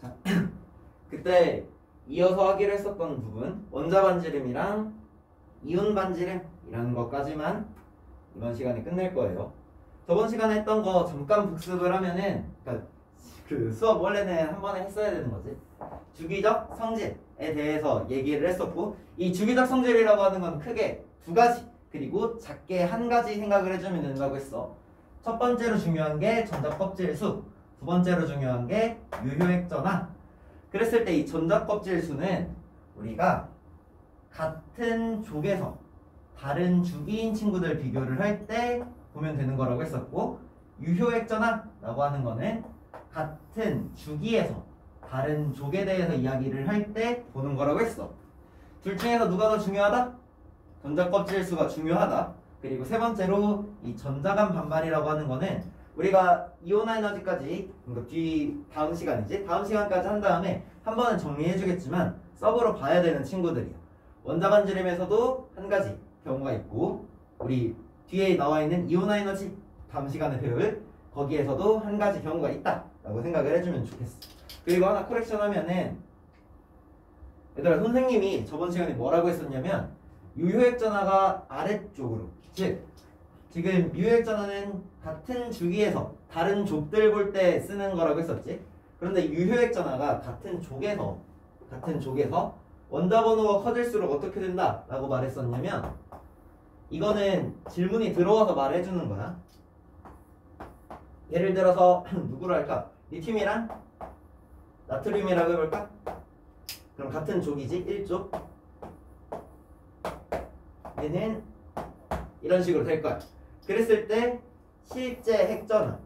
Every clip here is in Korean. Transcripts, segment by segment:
자, 그때 이어서 하기로 했었던 부분, 원자 반지름이랑 이온 반지름이라는 것까지만 이번 시간에 끝낼 거예요. 저번 시간에 했던 거 잠깐 복습을 하면은, 그러니까 그 수업 원래는 한 번에 했어야 되는 거지. 주기적 성질에 대해서 얘기를 했었고, 이 주기적 성질이라고 하는 건 크게 두 가지, 그리고 작게 한 가지 생각을 해주면 된다고 했어. 첫 번째로 중요한 게 전자껍질 수, 두 번째로 중요한 게 유효액전화. 그랬을 때 이 전자껍질 수는 우리가 같은 족에서 다른 주기인 친구들 비교를 할 때 보면 되는 거라고 했었고, 유효액전화라고 하는 거는 같은 주기에서 다른 족에 대해서 이야기를 할 때 보는 거라고 했어. 둘 중에서 누가 더 중요하다? 전자껍질 수가 중요하다. 그리고 세 번째로 이 전자간 반발이라고 하는 거는 우리가 이온 에너지까지, 다음 시간이지? 다음 시간까지 한 다음에 한 번은 정리해 주겠지만 서브로 봐야 되는 친구들이야. 원자 반지름에서도 한 가지 경우가 있고, 우리 뒤에 나와 있는 이온 에너지 다음 시간에 배울 거기에서도 한 가지 경우가 있다 라고 생각을 해주면 좋겠어. 그리고 하나 커렉션 하면은, 얘들아, 선생님이 저번 시간에 뭐라고 했었냐면 유효액전화가 아래쪽으로, 즉 지금 유효액전화는 같은 주기에서 다른 족들 볼 때 쓰는 거라고 했었지. 그런데 유효액전화가 같은 족에서 원자 번호가 커질수록 어떻게 된다 라고 말했었냐면, 이거는 질문이 들어와서 말해주는 거야. 예를 들어서 누구로 할까? 리튬이랑 나트륨이라고 해볼까? 그럼 같은 족이지? 1족. 얘는 이런 식으로 될 거야. 그랬을 때 실제 핵전화,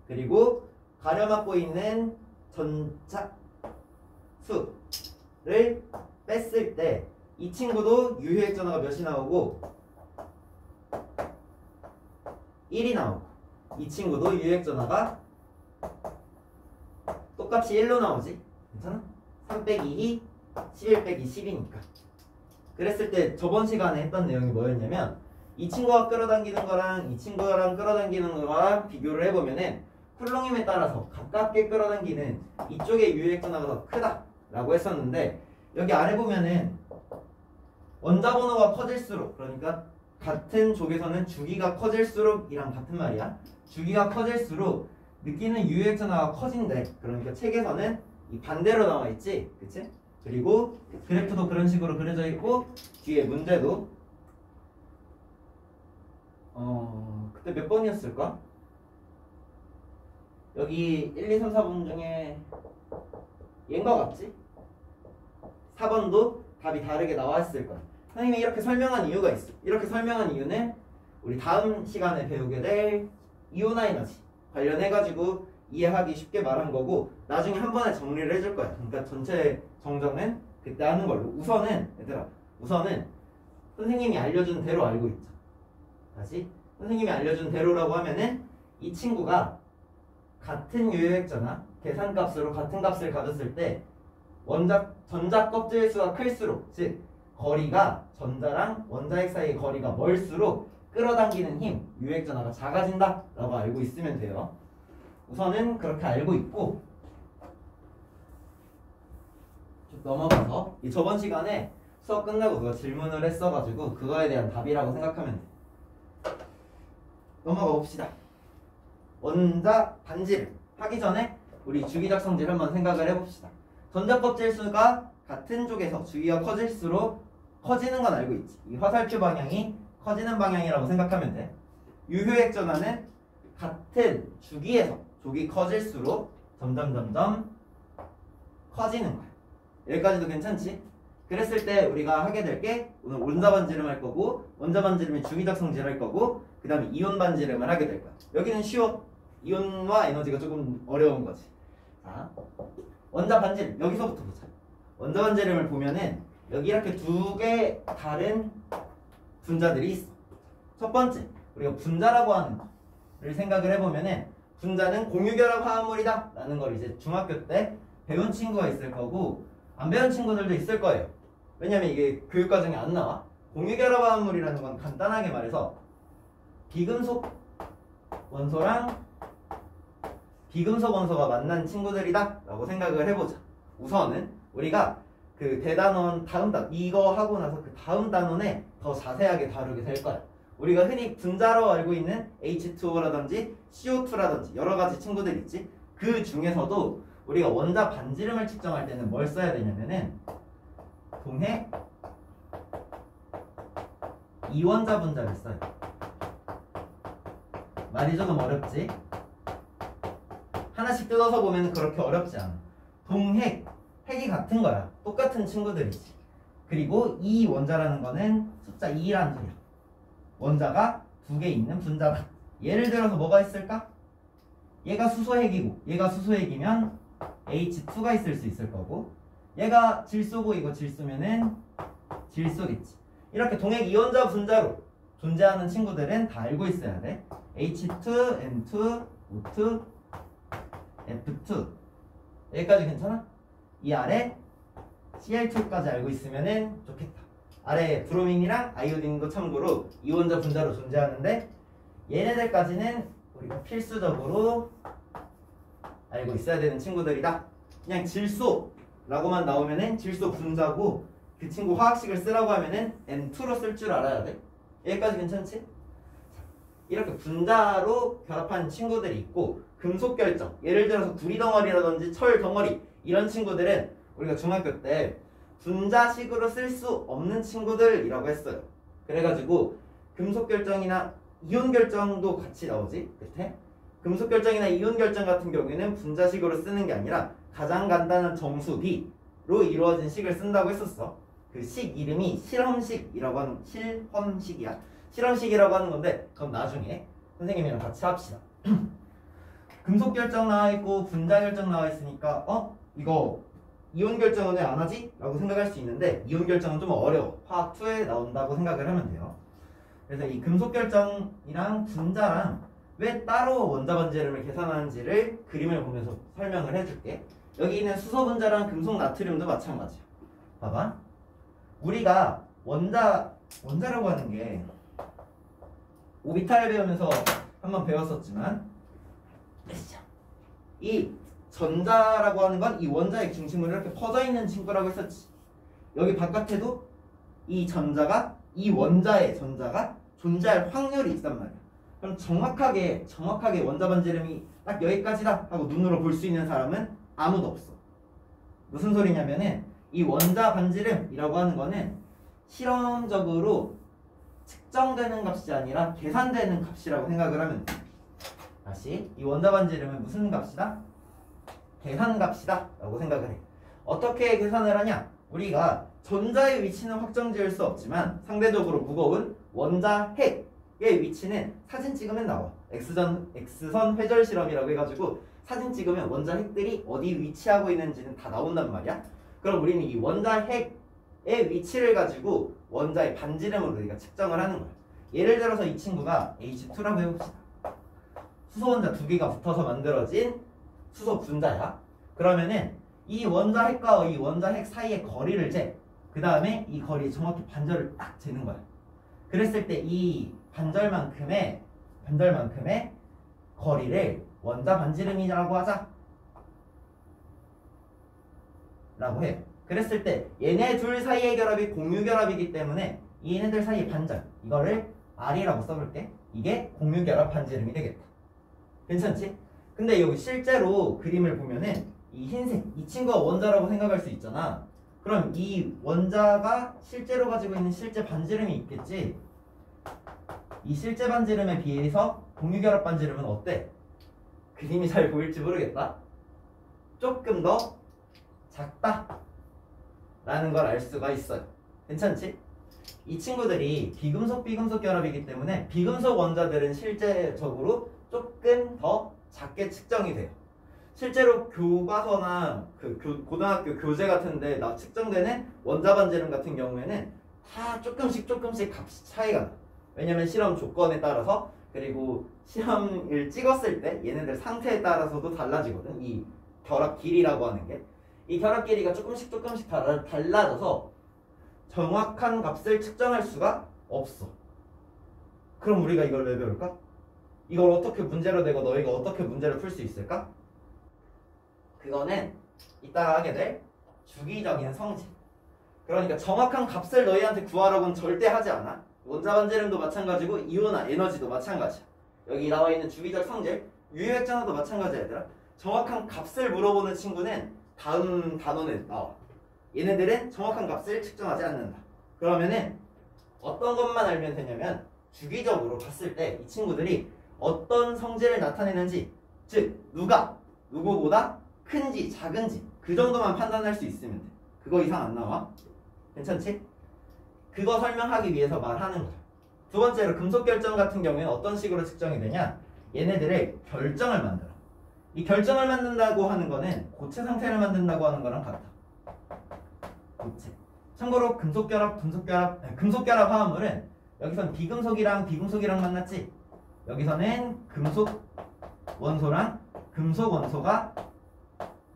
그리고 가려막고 있는 전자 수를 뺐을 때 이 친구도 유효액전화가 몇이 나오고 1이 나오고, 이 친구도 유효액전화가 똑같이 1로 나오지. 괜찮아? 3 빼기 2, 11 빼기 10이니까. 그랬을 때 저번 시간에 했던 내용이 뭐였냐면, 이 친구가 끌어당기는 거랑 이 친구랑 끌어당기는 거랑 비교를 해보면은 쿨롱힘에 따라서 가깝게 끌어당기는 이쪽의 유효액전화가 더 크다 라고 했었는데, 여기 아래 보면은 원자 번호가 커질수록, 그러니까 같은 족에서는 주기가 커질수록 이랑 같은 말이야. 주기가 커질수록 느끼는 유효액전화가 커진대. 그러니까 책에서는 이 반대로 나와 있지, 그치? 그리고 그래프도 그런 식으로 그려져 있고, 뒤에 문제도 그때 몇 번이었을까? 여기 1, 2, 3, 4번 중에 얘인 거 같지? 4번도 답이 다르게 나왔을 거야. 선생님이 이렇게 설명한 이유가 있어. 이렇게 설명한 이유는 우리 다음 시간에 배우게 될 이온 에너지 관련해가지고 이해하기 쉽게 말한 거고, 나중에 한 번에 정리를 해줄 거야. 그러니까 전체 정정은 그때 하는 걸로. 우선은 얘들아, 우선은 선생님이 알려준 대로 알고 있자. 다시 선생님이 알려준 대로라고 하면은 이 친구가 같은 유효액전화 계산값으로 같은 값을 가졌을 때 전자 껍질 수가 클수록, 즉 거리가 전자랑 원자핵 사이의 거리가 멀수록 끌어당기는 힘, 유효액전화가 작아진다 라고 알고 있으면 돼요. 우선은 그렇게 알고 있고, 넘어가서 이 저번 시간에 수업 끝나고 누가 질문을 했어가지고 그거에 대한 답이라고 생각하면 돼. 넘어가 봅시다. 원자 반지름 하기 전에 우리 주기적 성질 한번 생각을 해봅시다. 전자 껍질 수가 같은 쪽에서 주기가 커질수록 커지는 건 알고 있지. 이 화살표 방향이 커지는 방향이라고 생각하면 돼. 유효액전화는 같은 주기에서 족이 커질수록 점점 커지는 거야. 여기까지도 괜찮지? 그랬을 때 우리가 하게 될 게, 오늘 원자 반지름 할 거고, 원자 반지름의 주기적 성질 할 거고, 그 다음에 이온 반지름을 하게 될 거야. 여기는 쉬워. 이온과 에너지가 조금 어려운 거지. 자, 원자 반지름 여기서부터 보자. 원자 반지름을 보면은 여기 이렇게 두 개 다른 분자들이 있어. 첫 번째, 우리가 분자라고 하는 거를 생각을 해보면은, 분자는 공유결합 화합물이다 라는 걸 이제 중학교 때 배운 친구가 있을 거고, 안 배운 친구들도 있을 거예요. 왜냐면 이게 교육과정에 안 나와. 공유결합 화합물이라는 건 간단하게 말해서 비금속 원소랑 비금속 원소가 만난 친구들이다 라고 생각을 해보자. 우선은 우리가 그 대단원 다음 단원 이거 하고 나서 그 다음 단원에 더 자세하게 다루게 될 거야. 우리가 흔히 분자로 알고 있는 H2O라든지 CO2라든지 여러 가지 친구들 있지. 그 중에서도 우리가 원자 반지름을 측정할 때는 뭘 써야 되냐면은 동해 이원자 분자를 써요. 말이 조금 어렵지? 하나씩 뜯어서 보면 그렇게 어렵지 않아. 동핵, 핵이 같은 거야. 똑같은 친구들이지. 그리고 이 원자라는 거는 숫자 2라는 소리야. 원자가 두 개 있는 분자다. 예를 들어서 뭐가 있을까? 얘가 수소핵이고 얘가 수소핵이면 H2가 있을 수 있을 거고, 얘가 질소고 이거 질소면은 질소겠지. 이렇게 동핵 이원자 분자로 존재하는 친구들은 다 알고 있어야 돼. H2, N2, O2, F2. 여기까지 괜찮아? 이 아래 Cl2까지 알고 있으면은 좋겠다. 아래 브로민이랑 아이오딘도 참고로 이원자 분자로 존재하는데 얘네들까지는 우리가 필수적으로 알고 있어야 되는 친구들이다. 그냥 질소라고만 나오면은 질소 분자고 그 친구 화학식을 쓰라고 하면은 N2로 쓸 줄 알아야 돼. 여기까지 괜찮지? 이렇게 분자로 결합한 친구들이 있고, 금속 결정, 예를 들어서 구리 덩어리라든지 철 덩어리 이런 친구들은 우리가 중학교 때 분자식으로 쓸 수 없는 친구들이라고 했어요. 그래가지고 금속 결정이나 이온 결정도 같이 나오지 끝에. 금속 결정이나 이온 결정 같은 경우에는 분자식으로 쓰는 게 아니라 가장 간단한 정수 B로 이루어진 식을 쓴다고 했었어. 그 식 이름이 실험식이라고 하는, 실험식이야. 실험식이라고 하는 건데 그건 나중에 선생님이랑 같이 합시다. 금속 결정 나와 있고 분자 결정 나와 있으니까 이거 이온 결정은 왜 안 하지? 라고 생각할 수 있는데, 이온 결정은 좀 어려워. 화학 2에 나온다고 생각을 하면 돼요. 그래서 이 금속 결정이랑 분자랑 왜 따로 원자 반지름을 계산하는지를 그림을 보면서 설명을 해줄게. 여기 있는 수소 분자랑 금속 나트륨도 마찬가지야. 봐봐. 우리가 원자라고 하는 게 오비탈 배우면서 한번 배웠었지만, 이 전자라고 하는 건 이 원자의 중심으로 이렇게 퍼져 있는 친구라고 했었지. 여기 바깥에도 이 전자가, 이 원자의 전자가 존재할 확률이 있단 말이야. 그럼 정확하게 원자 반지름이 딱 여기까지다 하고 눈으로 볼 수 있는 사람은 아무도 없어. 무슨 소리냐면은 이 원자 반지름이라고 하는 거는 실험적으로 측정되는 값이 아니라 계산되는 값이라고 생각을 하면 돼. 다시, 이 원자 반지름은 무슨 값이다? 계산값이다 라고 생각을 해. 어떻게 계산을 하냐? 우리가 전자의 위치는 확정 지을 수 없지만 상대적으로 무거운 원자 핵의 위치는 사진 찍으면 나와. X선 회절 실험이라고 해가지고 사진 찍으면 원자 핵들이 어디 위치하고 있는지는 다 나온단 말이야. 그럼 우리는 이 원자 핵의 위치를 가지고 원자의 반지름으로 우리가 측정을 하는 거야. 예를 들어서 이 친구가 H2라고 해봅시다. 수소 원자 두 개가 붙어서 만들어진 수소 분자야. 그러면은 이 원자 핵과 이 원자 핵 사이의 거리를 재. 그 다음에 이 거리에 정확히 반절을 딱 재는 거야. 그랬을 때 이 반절만큼의 거리를 원자 반지름이라고 하자 라고 해요. 그랬을 때 얘네 둘 사이의 결합이 공유결합이기 때문에 얘네들 사이의 반절, 이거를 R이라고 써볼게. 이게 공유결합 반지름이 되겠다. 괜찮지? 근데 여기 실제로 그림을 보면은 이 흰색, 이 친구가 원자라고 생각할 수 있잖아. 그럼 이 원자가 실제로 가지고 있는 실제 반지름이 있겠지. 이 실제 반지름에 비해서 공유결합 반지름은 어때? 그림이 잘 보일지 모르겠다. 조금 더 작다 라는 걸 알 수가 있어요. 괜찮지? 이 친구들이 비금속 결합이기 때문에 비금속 원자들은 실제적으로 조금 더 작게 측정이 돼요. 실제로 교과서나 고등학교 교재 같은데 측정되는 원자 반지름 같은 경우에는 다 조금씩 값이 차이가 나. 왜냐면 실험 조건에 따라서, 그리고 실험을 찍었을 때 얘네들 상태에 따라서도 달라지거든. 이 결합 길이라고 하는 게, 이 결합 길이가 조금씩 달라져서 정확한 값을 측정할 수가 없어. 그럼 우리가 이걸 왜 배울까? 이걸 어떻게 문제로 내고 너희가 어떻게 문제를 풀 수 있을까? 그거는 이따가 하게 될 주기적인 성질. 그러니까 정확한 값을 너희한테 구하라고는 절대 하지 않아. 원자 반지름도 마찬가지고 이온화 에너지도 마찬가지야. 여기 나와 있는 주기적 성질, 유효액전화도 마찬가지야 얘들아. 정확한 값을 물어보는 친구는 다음 단원에 나와. 얘네들은 정확한 값을 측정하지 않는다. 그러면은 어떤 것만 알면 되냐면 주기적으로 봤을 때 이 친구들이 어떤 성질을 나타내는지, 즉 누가 누구보다 큰지 작은지 그 정도만 판단할 수 있으면 돼. 그거 이상 안 나와. 괜찮지? 그거 설명하기 위해서 말하는 거야. 두 번째로 금속 결정 같은 경우에는 어떤 식으로 측정이 되냐? 얘네들의 결정을 만들어. 이 결정을 만든다고 하는 거는 고체 상태를 만든다고 하는 거랑 같아. 고체. 참고로 금속결합 화합물은 여기선 비금속이랑 비금속이랑 만났지? 여기서는 금속 원소랑 금속 원소가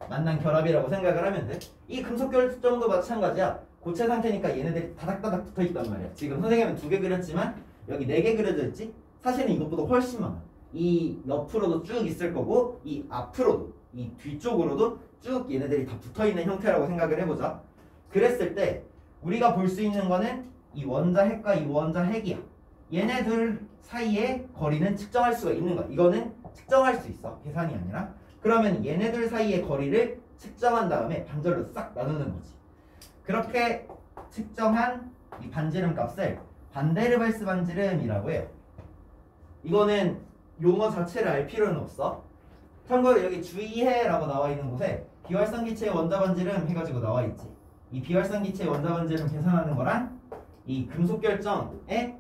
만난 결합이라고 생각을 하면 돼. 이 금속 결정도 마찬가지야. 고체 상태니까 얘네들이 다닥다닥 붙어있단 말이야. 지금 선생님은 2개 그렸지만 여기 4개 그려져 있지? 사실은 이것보다 훨씬 많아. 이 옆으로도 쭉 있을 거고 이 앞으로도, 이 뒤쪽으로도 쭉 얘네들이 다 붙어있는 형태라고 생각을 해보자. 그랬을 때 우리가 볼 수 있는 거는 이 원자 핵과 이 원자 핵이야. 얘네들 사이의 거리는 측정할 수가 있는 거야. 이거는 측정할 수 있어. 계산이 아니라. 그러면 얘네들 사이의 거리를 측정한 다음에 반절로 싹 나누는 거지. 그렇게 측정한 이 반지름 값을 반데르발스 반지름이라고 해요. 이거는 용어 자체를 알 필요는 없어. 참고로 여기 주의해라고 나와 있는 곳에 비활성 기체의 원자 반지름 해가지고 나와 있지. 이 비활성 기체의 원자 반지름 계산하는 거랑 이 금속 결정의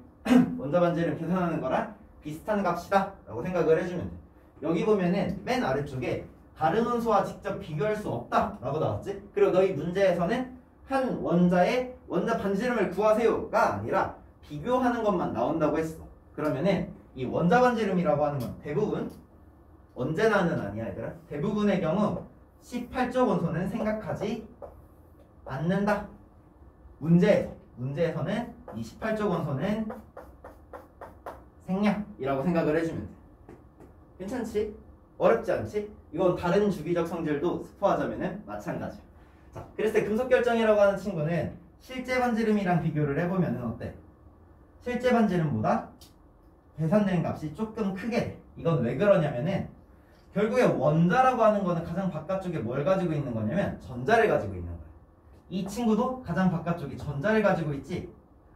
원자 반지름 계산하는 거랑 비슷한 값이다 라고 생각을 해주면 돼. 여기 보면은 맨 아래쪽에 다른 원소와 직접 비교할 수 없다 라고 나왔지. 그리고 너희 문제에서는 한 원자의 원자 반지름을 구하세요가 아니라 비교하는 것만 나온다고 했어. 그러면은 이 원자 반지름이라고 하는 건 대부분, 언제나는 아니야 얘들아, 대부분의 경우 18조 원소는 생각하지 않는다. 문제에서는 이 18조 원소는 생략이라고 생각을 해주면 돼. 괜찮지? 어렵지 않지? 이건 다른 주기적 성질도 스포하자면은 마찬가지야. 자, 그랬을 때 금속 결정이라고 하는 친구는 실제 반지름이랑 비교를 해보면은 어때? 실제 반지름보다 계산된 값이 조금 크게 돼. 이건 왜 그러냐면은 결국에 원자라고 하는 거는 가장 바깥쪽에 뭘 가지고 있는 거냐면 전자를 가지고 있는 거야. 이 친구도 가장 바깥쪽에 전자를 가지고 있지.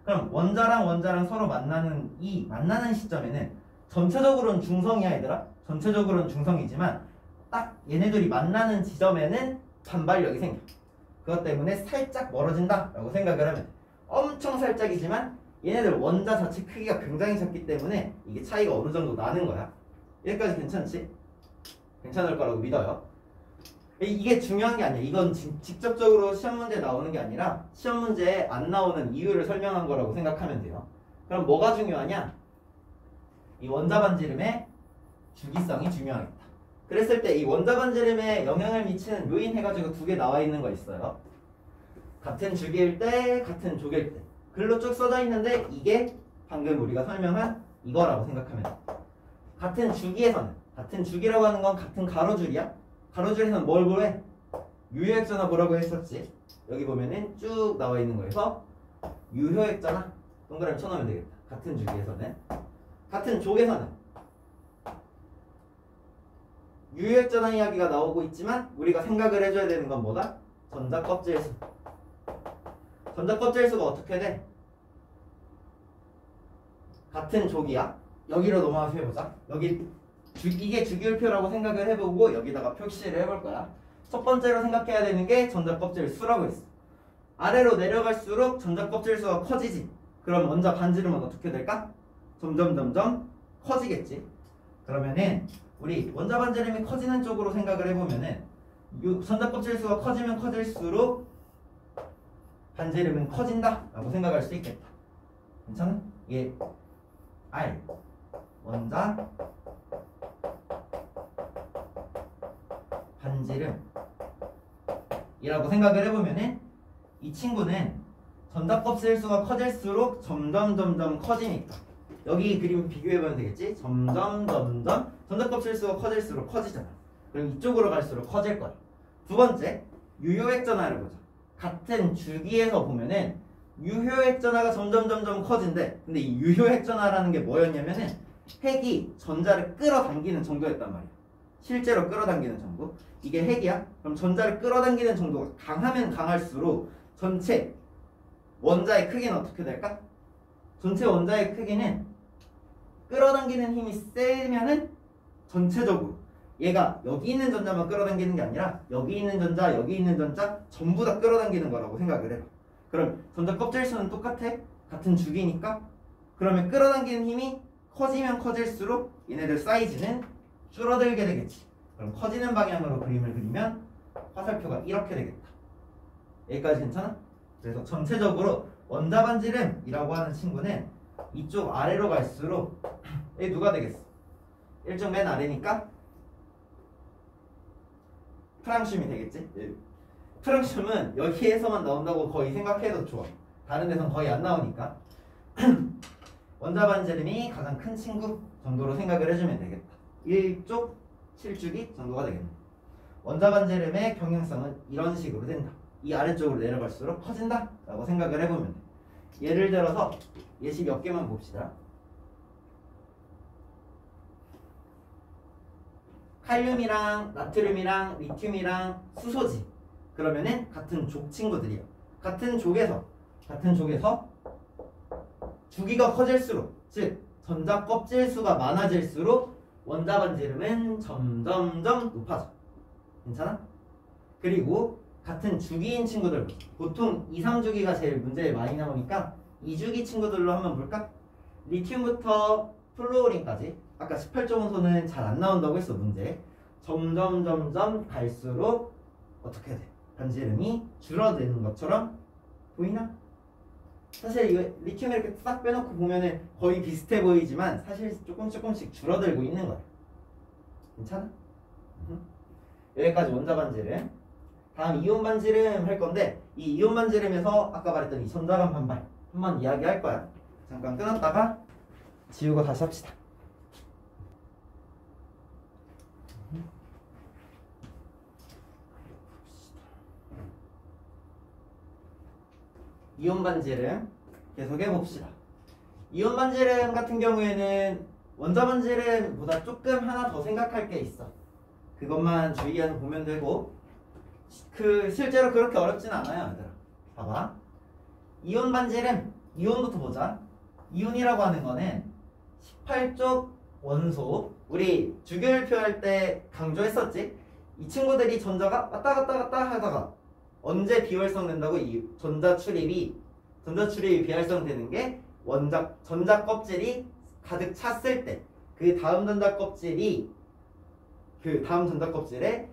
그럼 원자랑 서로 만나는 이 만나는 시점에는 전체적으로는 중성이야 얘들아. 전체적으로는 중성이지만 딱 얘네들이 만나는 지점에는 반발력이 생겨. 그것 때문에 살짝 멀어진다 라고 생각을 하면 돼. 엄청 살짝이지만 얘네들 원자 자체 크기가 굉장히 작기 때문에 이게 차이가 어느 정도 나는 거야. 여기까지 괜찮지? 괜찮을 거라고 믿어요. 이게 중요한 게 아니야. 이건 직접적으로 시험 문제에 나오는 게 아니라 시험 문제에 안 나오는 이유를 설명한 거라고 생각하면 돼요. 그럼 뭐가 중요하냐? 이 원자 반지름의 주기성이 중요하겠다. 그랬을 때 이 원자 반지름에 영향을 미치는 요인 해가지고 2개 나와 있는 거 있어요. 같은 주기일 때, 같은 족일 때. 글로 쭉 써져 있는데 이게 방금 우리가 설명한 이거라고 생각하면 돼. 같은 주기에서는, 같은 주기라고 하는 건 같은 가로줄이야. 가로줄에서는 뭘 보래? 유효액전화 보라고 했었지. 여기 보면은 쭉 나와 있는 거에서 유효액전화 동그라미 쳐놓으면 되겠다. 같은 주기에서는. 같은 족에서는 유효액전화 이야기가 나오고 있지만 우리가 생각을 해줘야 되는 건 뭐다? 전자 껍질수. 전자 껍질수가 어떻게 돼? 같은 족이야. 여기로 넘어가서 해보자. 여기 이게 주기율표라고 생각을 해보고 여기다가 표시를 해볼 거야. 첫 번째로 생각해야 되는 게 전자 껍질 수라고 했어. 아래로 내려갈수록 전자 껍질 수가 커지지. 그럼 원자 반지름은 어떻게 될까? 점점 커지겠지. 그러면은 우리 원자 반지름이 커지는 쪽으로 생각을 해보면은 전자 껍질 수가 커지면 커질수록 반지름은 커진다 라고 생각할 수 있겠다. 괜찮아? 이게 R 원자 반지름이라고 생각을 해보면은 이 친구는 전자 껍질 수가 커질수록 점점 커지니까 여기 그림 비교해보면 되겠지? 점점 전자껍질수가 커질수록 커지잖아. 그럼 이쪽으로 갈수록 커질 거야. 두 번째, 유효액전화를 보자. 같은 주기에서 보면은 유효액전화가 점점 커진대. 근데 이 유효액전화라는 게 뭐였냐면은 핵이 전자를 끌어당기는 정도였단 말이야. 실제로 끌어당기는 정도. 이게 핵이야. 그럼 전자를 끌어당기는 정도가 강하면 강할수록 전체 원자의 크기는 어떻게 될까? 전체 원자의 크기는 끌어당기는 힘이 세면은 전체적으로 얘가 여기 있는 전자만 끌어당기는 게 아니라 여기 있는 전자, 여기 있는 전자 전부 다 끌어당기는 거라고 생각을 해봐. 그럼 전자 껍질 수는 똑같아? 같은 주기니까? 그러면 끌어당기는 힘이 커지면 커질수록 얘네들 사이즈는 줄어들게 되겠지. 그럼 커지는 방향으로 그림을 그리면 화살표가 이렇게 되겠다. 여기까지 괜찮아? 그래서 전체적으로 원자반지름이라고 하는 친구는 이쪽 아래로 갈수록 얘 누가 되겠어? 일정 맨 아래니까 프랑슘이 되겠지? 프랑슘은 여기에서만 나온다고 거의 생각해도 좋아. 다른 데선 거의 안 나오니까 원자반지름이 가장 큰 친구 정도로 생각을 해주면 되겠다. 1쪽 7주기 정도가 되겠네. 원자반지름의 경향성은 이런 식으로 된다. 이 아래쪽으로 내려갈수록 커진다 라고 생각을 해보면 돼. 예를 들어서 예시 몇 개만 봅시다. 칼륨이랑 나트륨이랑 리튬이랑 수소지. 그러면은 같은 족 친구들이야. 같은 족에서 주기가 커질수록, 즉 전자 껍질 수가 많아질수록 원자 반지름은 점점점 높아져. 괜찮아? 그리고 같은 주기인 친구들, 보통 2, 3주기가 제일 문제에 많이 나오니까 2주기 친구들로 한번 볼까? 리튬부터 플루오린까지 아까 18조원소는 잘 안 나온다고 했어 문제. 점점 갈수록 어떻게 돼? 반지름이 줄어드는 것처럼 보이나? 사실 이거 리튬 이렇게 싹 빼놓고 보면은 거의 비슷해 보이지만 사실 조금씩 줄어들고 있는 거야. 괜찮아? 여기까지 원자 반지름. 다음 이온 반지름 할 건데 이 이온 반지름에서 아까 말했던 이 전자간 반발 한번 이야기할 거야. 잠깐 끊었다가 지우고 다시 합시다. 이온 반지름 계속 해봅시다. 이온 반지름 같은 경우에는 원자 반지름보다 조금 하나 더 생각할 게 있어. 그것만 주의해서 보면 되고 실제로 그렇게 어렵진 않아요 얘들아. 봐봐. 이온 반지름, 이온부터 보자. 이온이라고 하는 거는 18쪽 원소, 우리 주기율표 할 때 강조했었지. 이 친구들이 전자가 왔다 갔다 하다가 언제 비활성 된다고? 이 전자 출입이 비활성 되는 게 전자 껍질이 가득 찼을 때, 그 다음 전자 껍질에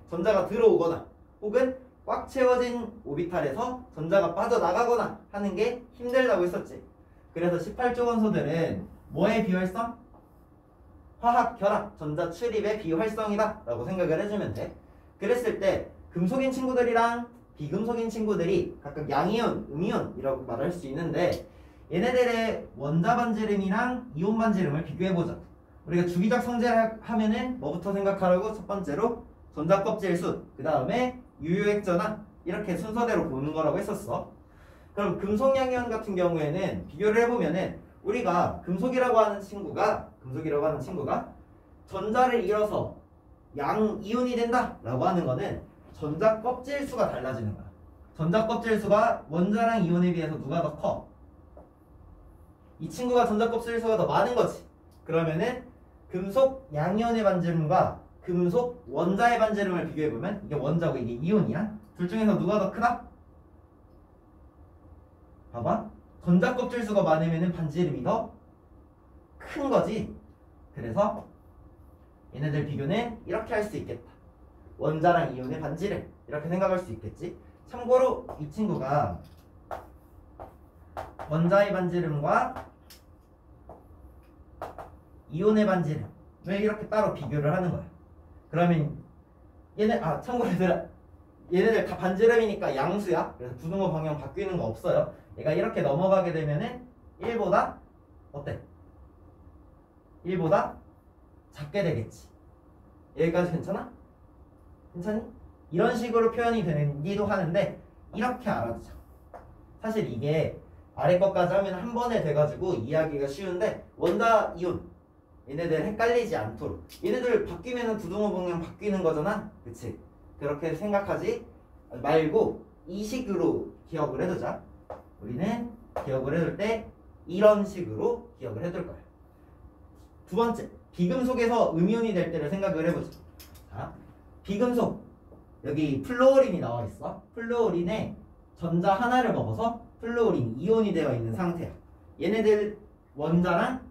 전자가 들어오거나 혹은 꽉 채워진 오비탈에서 전자가 빠져나가거나 하는 게 힘들다고 했었지. 그래서 18조 원소들은 뭐의 비활성? 화학 결합, 전자 출입의 비활성이다 라고 생각을 해주면 돼. 그랬을 때 금속인 친구들이랑 비금속인 친구들이 각각 양이온, 음이온이라고 말할 수 있는데 얘네들의 원자 반지름이랑 이온 반지름을 비교해보자. 우리가 주기적 성질을 하면은 뭐부터 생각하라고? 첫 번째로 전자 껍질 수, 그 다음에 유효액전화, 이렇게 순서대로 보는 거라고 했었어. 그럼 금속 양이온 같은 경우에는 비교를 해보면은 우리가 금속이라고 하는 친구가 전자를 잃어서 양이온이 된다 라고 하는 거는 전자 껍질 수가 달라지는 거야. 전자 껍질 수가 원자랑 이온에 비해서 누가 더 커? 이 친구가 전자 껍질 수가 더 많은 거지. 그러면은 금속 양이온의 반지름과 금속 원자의 반지름을 비교해보면 이게 원자고 이게 이온이야. 둘 중에서 누가 더 크다? 봐봐. 전자 껍질 수가 많으면 반지름이 더 큰 거지. 그래서 얘네들 비교는 이렇게 할 수 있겠다. 원자랑 이온의 반지름 이렇게 생각할 수 있겠지. 참고로 이 친구가 원자의 반지름과 이온의 반지름을 이렇게 따로 비교를 하는 거야. 그러면 참고로 얘네들 다 반지름이니까 양수야. 그래서 부등호 방향 바뀌는 거 없어요. 얘가 이렇게 넘어가게 되면은 1보다 어때? 1보다 작게 되겠지. 여기까지 괜찮아? 괜찮니? 이런 식으로 표현이 되기도 하는데 이렇게 알아두자. 사실 이게 아래 것까지 하면 한 번에 돼가지고 이해하기가 쉬운데 원자 이온 얘네들 헷갈리지 않도록 얘네들 바뀌면 두둥어 방향 바뀌는 거잖아. 그치? 그렇게 생각하지 말고 이 식으로 기억을 해두자. 우리는 기억을 해둘 때 이런 식으로 기억을 해둘 거야. 두 번째, 비금속에서 음이온이 될 때를 생각을 해보자. 자, 비금속 여기 플루오린이 나와 있어. 플루오린에 전자 하나를 먹어서 플루오린 이온이 되어 있는 상태야. 얘네들 원자랑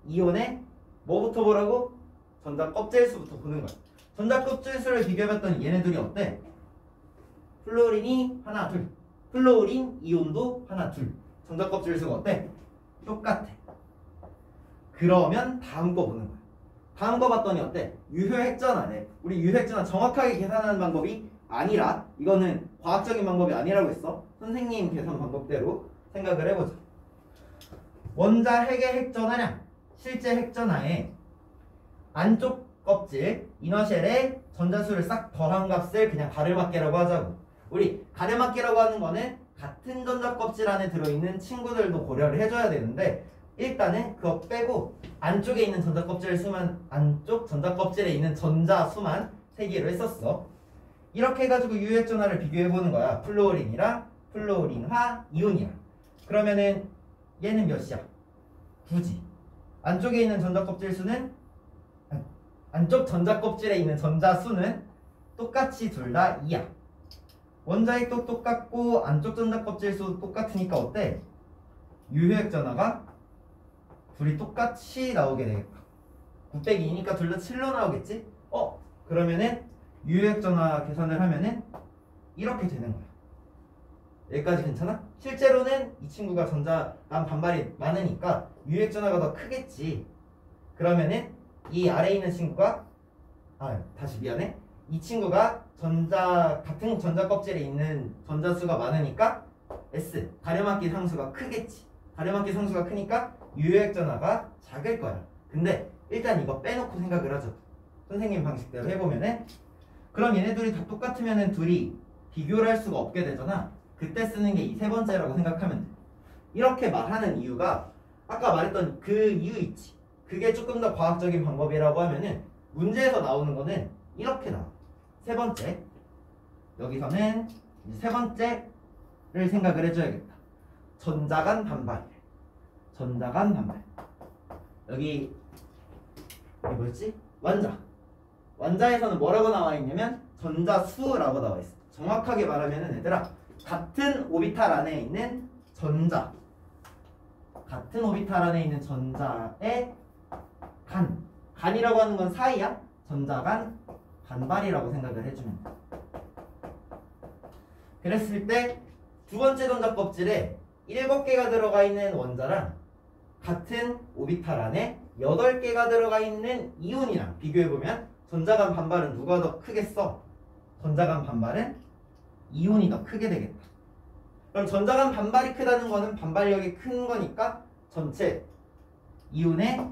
이온에 뭐부터 보라고? 전자 껍질수부터 보는 거야. 전자 껍질수를 비교해봤더니 얘네들이 어때? 플루오린이 하나 둘, 플루오린 이온도 하나 둘. 전자 껍질수가 어때? 똑같아. 그러면 다음 거 보는 거야. 다음 거 봤더니 어때? 유효핵전하네. 우리 유효핵전화 정확하게 계산하는 방법이 아니라 이거는 과학적인 방법이 아니라고 했어. 선생님 계산 방법대로 생각을 해보자. 원자 핵의 핵전하량, 실제 핵전하에 안쪽 껍질 이너쉘에 전자수를 싹 더한 값을 그냥 가르마깨라고 하자고. 우리 가르마깨라고 하는 거는 같은 전자 껍질 안에 들어있는 친구들도 고려를 해줘야 되는데 일단은 그거 빼고 안쪽에 있는 전자 껍질 수만, 안쪽 전자 껍질에 있는 전자 수만 세기로 했었어. 이렇게 해가지고 유효핵전하를 비교해보는 거야. 플루오린이랑 플루오린화 이온이랑. 그러면은 얘는 몇이야? 9지. 안쪽에 있는 전자 껍질 수는 안쪽 전자 껍질에 있는 전자 수는 똑같이 둘 다 2야. 원자핵도 똑같고 안쪽 전자 껍질 수 똑같으니까 어때? 유효핵전하가 둘이 똑같이 나오게 되겠다. 9 빼기 2니까 둘 다 7로 나오겠지? 그러면은 유효핵전하 계산을 하면은 이렇게 되는 거야. 여기까지 괜찮아? 실제로는 이 친구가 전자간 반발이 많으니까 유효핵전하가 더 크겠지. 그러면은 이 아래에 있는 친구가 다시 미안해. 이 친구가 같은 전자 껍질에 있는 전자수가 많으니까 S 가려막기 상수가 크겠지. 가려막기 상수가 크니까 유효핵전하가 작을 거야. 근데 일단 이거 빼놓고 생각을 하죠. 선생님 방식대로 해보면은 그럼 얘네들이 다 똑같으면은 둘이 비교를 할 수가 없게 되잖아. 그때 쓰는 게 이 세 번째라고 생각하면 돼. 이렇게 말하는 이유가 아까 말했던 그 이유 있지. 그게 조금 더 과학적인 방법이라고 하면은 문제에서 나오는 거는 이렇게 나와. 세 번째. 여기서는 세 번째를 생각을 해줘야겠다. 전자간 반발. 전자간 반발. 여기 뭐였지? 완자. 완자에서는 뭐라고 나와 있냐면 전자수라고 나와 있어. 정확하게 말하면은 얘들아 같은 오비탈 안에 있는 전자. 같은 오비탈 안에 있는 전자의 간이라고 하는 건 사이야. 전자간 반발이라고 생각을 해주면 돼. 그랬을 때 두 번째 전자 껍질에 7개가 들어가 있는 원자랑 같은 오비탈 안에 8개가 들어가 있는 이온이랑 비교해보면 전자간 반발은 누가 더 크겠어? 전자간 반발은 이온이 더 크게 되겠다. 그럼 전자간 반발이 크다는 거는 반발력이 큰 거니까 전체 이온의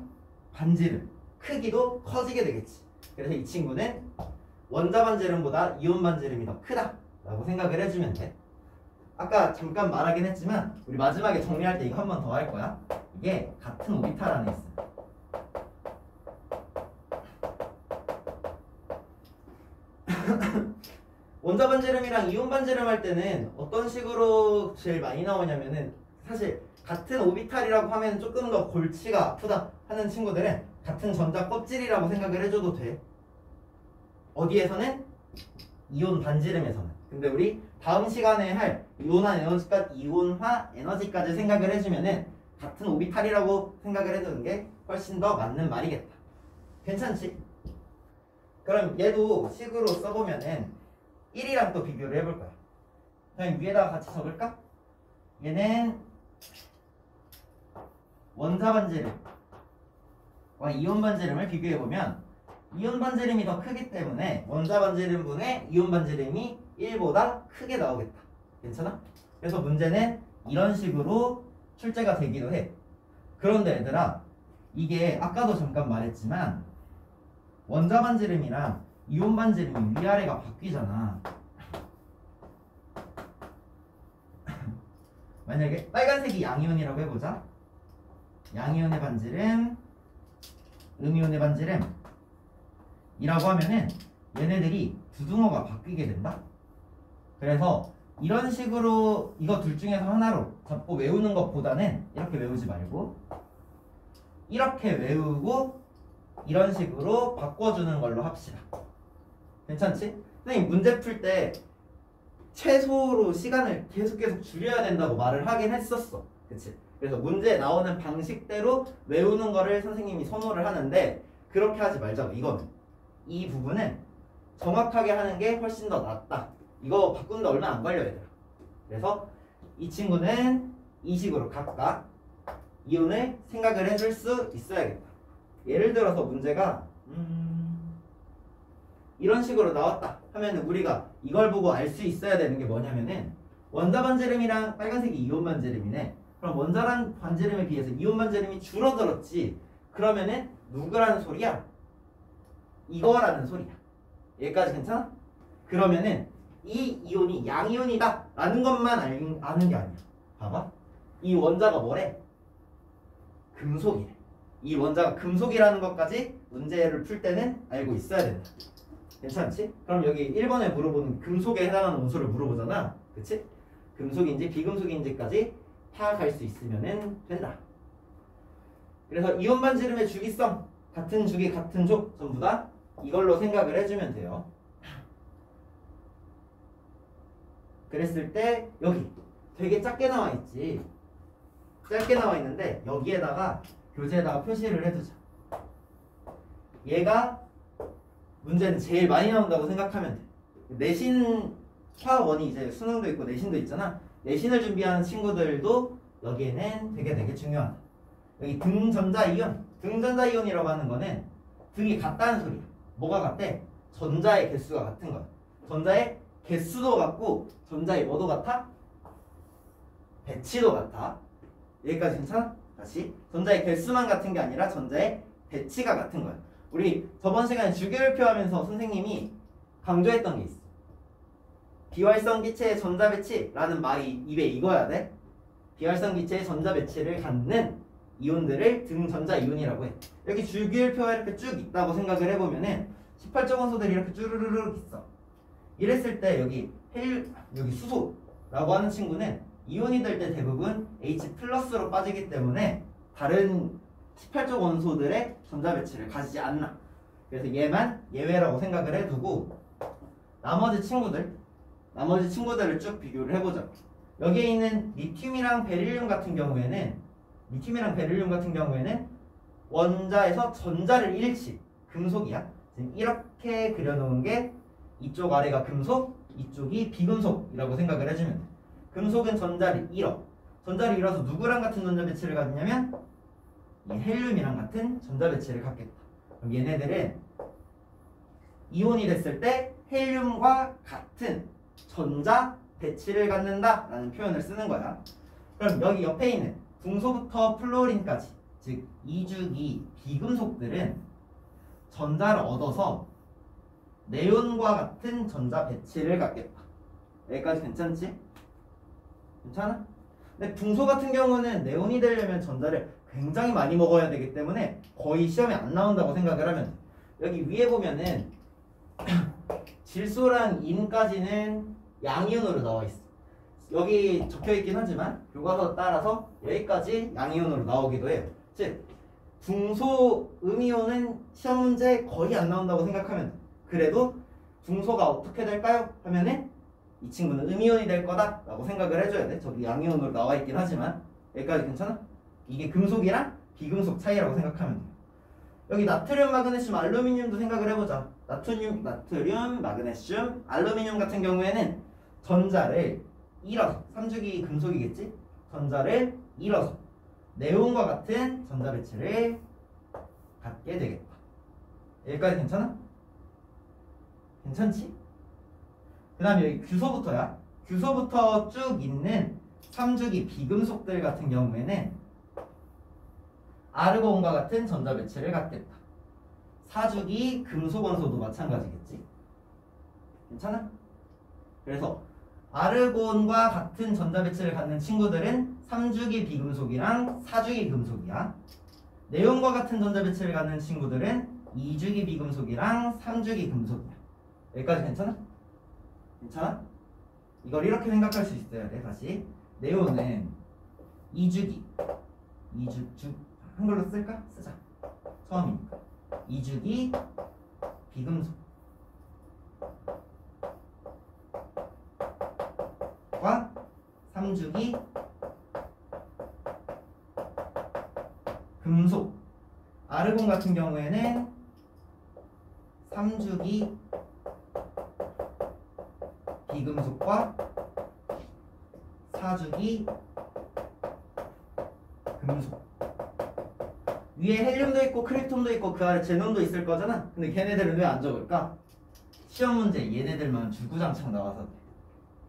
반지름, 크기도 커지게 되겠지. 그래서 이 친구는 원자 반지름보다 이온 반지름이 더 크다 라고 생각을 해주면 돼. 아까 잠깐 말하긴 했지만 우리 마지막에 정리할 때 이거 한 번 더 할 거야. 이게 같은 오비탈 안에 있어. 원자 반지름이랑 이온 반지름 할 때는 어떤 식으로 제일 많이 나오냐면은 사실 같은 오비탈이라고 하면 조금 더 골치가 아프다 하는 친구들은 같은 전자 껍질이라고 생각을 해줘도 돼. 어디에서는? 이온 반지름에서는. 근데 우리 다음 시간에 할 이온화 에너지까지 생각을 해주면은 같은 오비탈이라고 생각을 해두는 게 훨씬 더 맞는 말이겠다. 괜찮지? 그럼 얘도 식으로 써보면은 1이랑 또 비교를 해볼 거야. 그냥 위에다가 같이 적을까? 얘는 원자 반지름과 이온 반지름을 비교해보면 이온 반지름이 더 크기 때문에 원자 반지름분의 이온 반지름이 1보다 크게 나오겠다. 괜찮아? 그래서 문제는 이런 식으로 출제가 되기도 해. 그런데 얘들아 이게 아까도 잠깐 말했지만 원자 반지름이랑 이온 반지름이 위아래가 바뀌잖아. 만약에 빨간색이 양이온이라고 해보자. 양이온의 반지름, 음이온의 반지름 이라고 하면은 얘네들이 두둥어가 바뀌게 된다. 그래서 이런 식으로 이거 둘 중에서 하나로 잡고 외우는 것보다는 이렇게 외우지 말고 이렇게 외우고 이런 식으로 바꿔주는 걸로 합시다. 괜찮지? 선생님 문제 풀 때 최소로 시간을 계속 줄여야 된다고 말을 하긴 했었어. 그치? 그래서 문제 나오는 방식대로 외우는 거를 선생님이 선호를 하는데 그렇게 하지 말자고. 이거는 이 부분은 정확하게 하는 게 훨씬 더 낫다. 이거 바꾸는데 얼마 안 걸려 얘들아. 그래서 이 친구는 이 식으로 각각 이온을 생각을 해줄 수 있어야겠다. 예를 들어서 문제가 이런 식으로 나왔다 하면 우리가 이걸 보고 알 수 있어야 되는 게 뭐냐면은 원자 반지름이랑 빨간색이 이온 반지름이네. 그럼 원자 반지름에 비해서 이온 반지름이 줄어들었지. 그러면은 누구라는 소리야? 이거라는 소리야. 여기까지 괜찮아? 그러면은 이 이온이 양이온이다 라는 것만 아는 게 아니야. 봐봐. 이 원자가 뭐래? 금속이래. 이 원자가 금속이라는 것까지 문제를 풀 때는 알고 있어야 된다. 괜찮지? 그럼 여기 1번에 물어보는 금속에 해당하는 원소를 물어보잖아. 그치? 금속인지 비금속인지까지 파악할 수 있으면 된다. 그래서 이온 반지름의 주기성, 같은 주기 같은 족 전부 다 이걸로 생각을 해주면 돼요. 그랬을 때 여기 되게 작게 나와 있지. 짧게 나와 있는데 여기에다가 교재에다가 표시를 해두자. 얘가 문제는 제일 많이 나온다고 생각하면 돼. 내신 화원이 이제 수능도 있고 내신도 있잖아. 내신을 준비하는 친구들도 여기에는 되게 중요하다. 여기 등전자이온, 등전자이온이라고 하는 거는 등이 같다는 소리야. 뭐가 같대? 전자의 개수가 같은 거야. 전자의 개수도 같고 전자의 뭐도 같아? 배치도 같아. 여기까지 괜찮아? 다시 전자의 개수만 같은 게 아니라 전자의 배치가 같은 거야. 우리 저번 시간에 주기율표 하면서 선생님이 강조했던 게 있어. 비활성 기체의 전자 배치라는 말이 입에 익어야 돼. 비활성 기체의 전자 배치를 갖는 이온들을 등전자 이온이라고 해. 여기 주기율표가 이렇게 쭉 있다고 생각을 해보면은 18조 원소들이 이렇게 쭈르르륵 있어. 이랬을 때 여기 수소라고 하는 친구는 이온이 될 때 대부분 H 플러스로 빠지기 때문에 다른 18조 원소들의 전자 배치를 가지지 않나. 그래서 얘만 예외라고 생각을 해두고 나머지 친구들을 쭉 비교를 해보자. 여기에 있는 리튬이랑 베릴륨 같은 경우에는 원자에서 전자를 잃지. 금속이야. 지금 이렇게 그려놓은 게 이쪽 아래가 금속, 이쪽이 비금속이라고 생각을 해주면 돼. 금속은 전자를 잃어. 전자를 잃어서 누구랑 같은 전자 배치를 갖냐면 이 헬륨이랑 같은 전자 배치를 갖겠다. 그럼 얘네들은 이온이 됐을 때 헬륨과 같은 전자 배치를 갖는다 라는 표현을 쓰는 거야. 그럼 여기 옆에 있는 붕소부터 플로린까지, 즉 이주기 비금속들은 전자를 얻어서 네온과 같은 전자 배치를 갖겠다. 여기까지 괜찮지? 괜찮아? 근데 붕소 같은 경우는 네온이 되려면 전자를 굉장히 많이 먹어야 되기 때문에 거의 시험에 안 나온다고 생각을 하면 돼. 여기 위에 보면은 질소랑 인까지는 양이온으로 나와 있어. 여기 적혀 있긴 하지만 교과서 따라서 여기까지 양이온으로 나오기도 해요. 즉 붕소 음이온은 시험 문제 거의 안 나온다고 생각하면 돼. 그래도 붕소가 어떻게 될까요? 하면은 이 친구는 음이온이 될 거다 라고 생각을 해줘야 돼. 저기 양이온으로 나와 있긴 하지만 여기까지 괜찮아? 이게 금속이랑 비금속 차이라고 생각하면 돼. 여기 나트륨, 마그네슘, 알루미늄도 생각을 해보자. 나트륨, 마그네슘, 알루미늄 같은 경우에는 전자를 잃어서, 3주기 금속이겠지? 전자를 잃어서 네온과 같은 전자 배치를 갖게 되겠다. 여기까지 괜찮아? 괜찮지? 그 다음에 여기 규소부터야. 규소부터 쭉 있는 3주기 비금속들 같은 경우에는 아르곤과 같은 전자 배치를 갖겠다. 사주기 금속 원소도 마찬가지겠지. 괜찮아? 그래서 아르곤과 같은 전자 배치를 갖는 친구들은 3주기 비금속이랑 4주기 금속이야. 네온과 같은 전자 배치를 갖는 친구들은 2주기 비금속이랑 3주기 금속이야. 여기까지 괜찮아? 괜찮아? 이걸 이렇게 생각할 수 있어야 돼. 다시 네온은 2주기 한글로 쓸까? 쓰자. 처음이니까 2주기 비금속 과 3주기 금속. 아르곤 같은 경우에는 3주기 비금속과 4주기 금속. 위에 헬륨도 있고 크립톤도 있고 그 아래 제논도 있을 거잖아. 근데 걔네들은 왜 안 적을까? 시험 문제 얘네들만 주구장창 나와서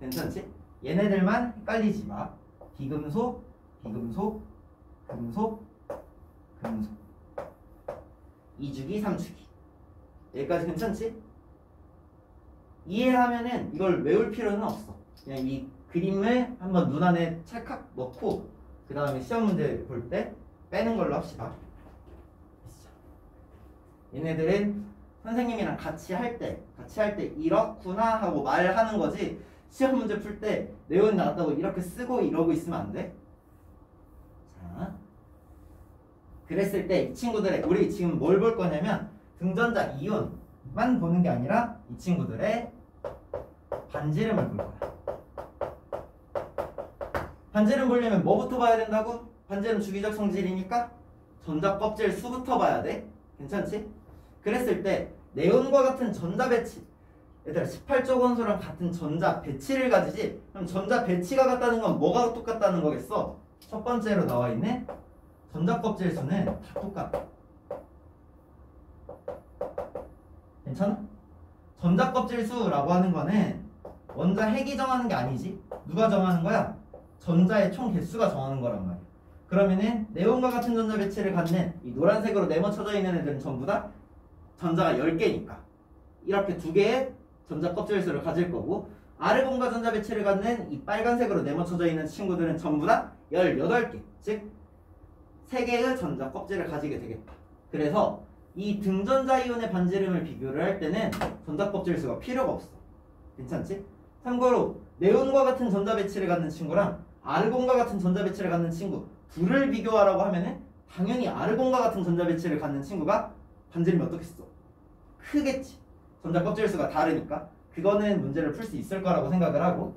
괜찮지? 얘네들만 헷갈리지 마. 비금속, 비금속, 금속, 금속. 2주기, 3주기. 여기까지 괜찮지? 이해하면은 이걸 외울 필요는 없어. 그냥 이 그림을 한번 눈 안에 찰칵 넣고 그 다음에 시험 문제 볼 때 빼는 걸로 합시다. 얘네들은 선생님이랑 같이 할 때 이렇구나 하고 말하는 거지. 시험 문제 풀 때 네온 나왔다고 이렇게 쓰고 이러고 있으면 안 돼. 자, 그랬을 때 이 친구들의 우리 지금 뭘 볼 거냐면 등전자 이온만 보는 게 아니라 이 친구들의 반지름을 볼 거야. 반지름 보려면 뭐부터 봐야 된다고? 반지름 주기적 성질이니까 전자 껍질 수부터 봐야 돼. 괜찮지? 그랬을 때 네온과 같은 전자 배치, 얘들아 18조 원소랑 같은 전자 배치를 가지지. 그럼 전자 배치가 같다는 건 뭐가 똑같다는 거겠어? 첫 번째로 나와 있는 전자 껍질 수는 다 똑같아. 괜찮아? 전자 껍질 수라고 하는 거는 원자 핵이 정하는 게 아니지. 누가 정하는 거야? 전자의 총 개수가 정하는 거란 말이야. 그러면은 네온과 같은 전자 배치를 갖는 이 노란색으로 네모쳐져 있는 애들은 전부 다 전자가 10개니까 이렇게 두 개의 전자 껍질 수를 가질 거고, 아르곤과 전자 배치를 갖는 이 빨간색으로 네모쳐져 있는 친구들은 전부 다 18개, 즉 3개의 전자 껍질을 가지게 되겠다. 그래서 이 등전자 이온의 반지름을 비교를 할 때는 전자 껍질 수가 필요가 없어. 괜찮지? 참고로 네온과 같은 전자 배치를 갖는 친구랑 아르곤과 같은 전자 배치를 갖는 친구 둘을 비교하라고 하면은 당연히 아르곤과 같은 전자 배치를 갖는 친구가 반지름이 어떻겠어? 크겠지. 전자 껍질 수가 다르니까. 그거는 문제를 풀 수 있을 거라고 생각을 하고,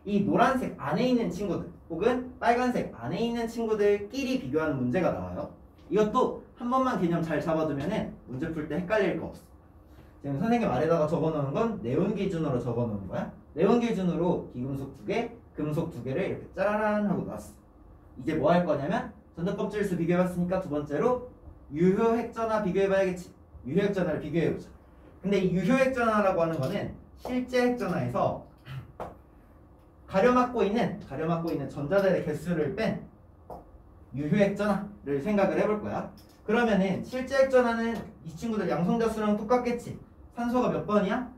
이 노란색 안에 있는 친구들 혹은 빨간색 안에 있는 친구들끼리 비교하는 문제가 나와요. 이것도 한 번만 개념 잘 잡아두면은 문제 풀 때 헷갈릴 거 없어. 지금 선생님 아래다가 적어놓은 건 네온 기준으로 적어놓은 거야. 네온 기준으로 비금속 2개, 금속 2개를 이렇게 짜라란 하고 놨어. 이제 뭐 할 거냐면 전자 껍질 수 비교해봤으니까 두 번째로 유효 핵전화 비교해봐야겠지. 유효 핵전화를 비교해보자. 근데 이 유효 핵전화라고 하는 거는 실제 핵전화에서 가려막고 있는 전자들의 개수를 뺀 유효 핵전화를 생각을 해볼 거야. 그러면은 실제 핵전화는 이 친구들 양성자 수랑 똑같겠지. 산소가 몇 번이야?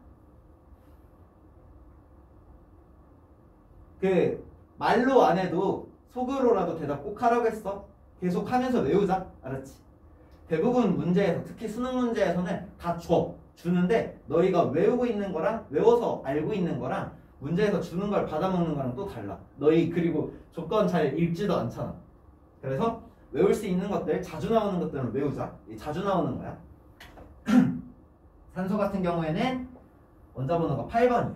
그 말로 안 해도 속으로라도 대답 꼭 하라고 했어. 계속 하면서 외우자. 알았지? 대부분 문제에서, 특히 수능 문제에서는 다 주는데 너희가 외우고 있는 거랑 외워서 알고 있는 거랑 문제에서 주는 걸 받아먹는 거랑 또 달라. 너희 그리고 조건 잘 읽지도 않잖아. 그래서 외울 수 있는 것들, 자주 나오는 것들은 외우자. 자주 나오는 거야. 산소 같은 경우에는 원자 번호가 8번이야.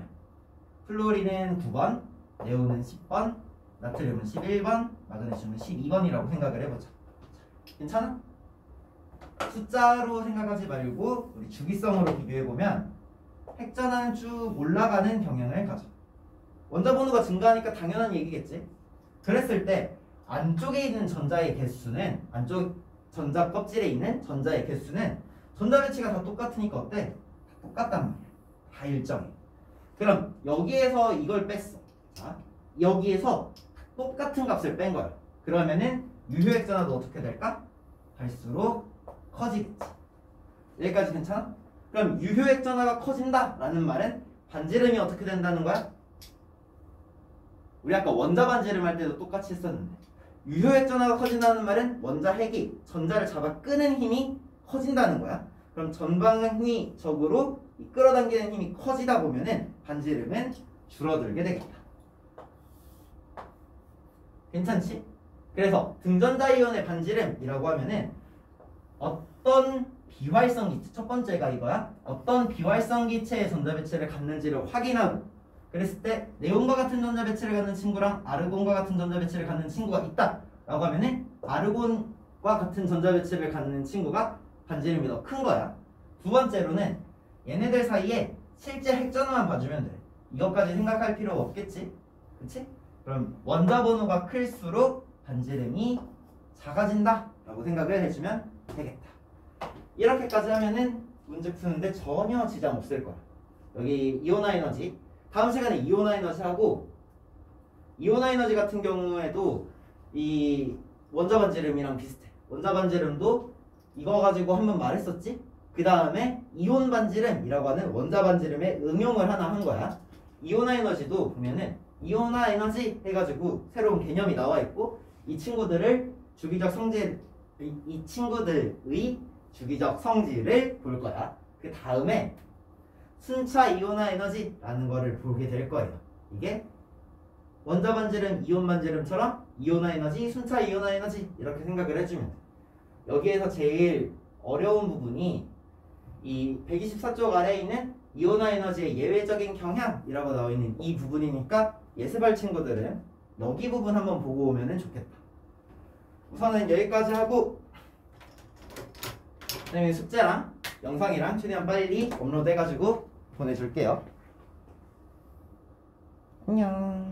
플루오린은 9번, 네온은 10번, 나트륨은 11번, 마그네슘은 12번이라고 생각을 해보자. 괜찮아? 숫자로 생각하지 말고 우리 주기성으로 비교해보면 핵전화는 쭉 올라가는 경향을 가져. 원자 번호가 증가하니까 당연한 얘기겠지. 그랬을 때 안쪽에 있는 전자의 개수는, 안쪽 전자 껍질에 있는 전자의 개수는 전자 배치가 다 똑같으니까 어때? 똑같단 말이야. 다 일정해. 그럼 여기에서 이걸 뺐어. 자, 여기에서 똑같은 값을 뺀 거야. 그러면은 유효 핵전화도 어떻게 될까? 갈수록 커지겠지. 여기까지 괜찮아? 그럼 유효액전화가 커진다라는 말은 반지름이 어떻게 된다는 거야? 우리 아까 원자 반지름 할 때도 똑같이 했었는데 유효액전화가 커진다는 말은 원자 핵이 전자를 잡아 끄는 힘이 커진다는 거야. 그럼 전방위적으로 끌어당기는 힘이 커지다 보면은 반지름은 줄어들게 되겠다. 괜찮지? 그래서 등전자 이온의 반지름이라고 하면은 어떤 비활성 기체, 첫 번째가 이거야. 어떤 비활성 기체의 전자 배치를 갖는지를 확인하고, 그랬을 때 네온과 같은 전자 배치를 갖는 친구랑 아르곤과 같은 전자 배치를 갖는 친구가 있다 라고 하면은 아르곤과 같은 전자 배치를 갖는 친구가 반지름이 더 큰 거야. 두 번째로는 얘네들 사이에 실제 핵전화만 봐주면 돼. 이것까지 생각할 필요 없겠지? 그치? 그럼 원자 번호가 클수록 반지름이 작아진다 라고 생각을 해주면 되겠다. 이렇게까지 하면은 문제 푸는데 전혀 지장 없을 거야. 여기 이온화 에너지, 다음 시간에 이온화 에너지 하고, 이온화 에너지 같은 경우에도 이 원자 반지름이랑 비슷해. 원자 반지름도 이거 가지고 한번 말했었지? 그 다음에 이온 반지름이라고 하는 원자 반지름의 응용을 하나 한 거야. 이온화 에너지도 보면은 이온화 에너지 해가지고 새로운 개념이 나와 있고, 이 친구들을 주기적 성질, 이 친구들의 주기적 성질을 볼 거야. 그 다음에 순차 이온화 에너지라는 거를 보게 될 거예요. 이게 원자 반지름, 이온 반지름처럼 이온화 에너지, 순차 이온화 에너지 이렇게 생각을 해주면 돼. 여기에서 제일 어려운 부분이 이 124쪽 아래에 있는 이온화 에너지의 예외적인 경향이라고 나와 있는 이 부분이니까 예습할 친구들은 여기 부분 한번 보고 오면 좋겠다. 우선은 여기까지 하고, 선생님이 숙제랑 영상이랑 최대한 빨리 업로드 해가지고 보내줄게요. 안녕.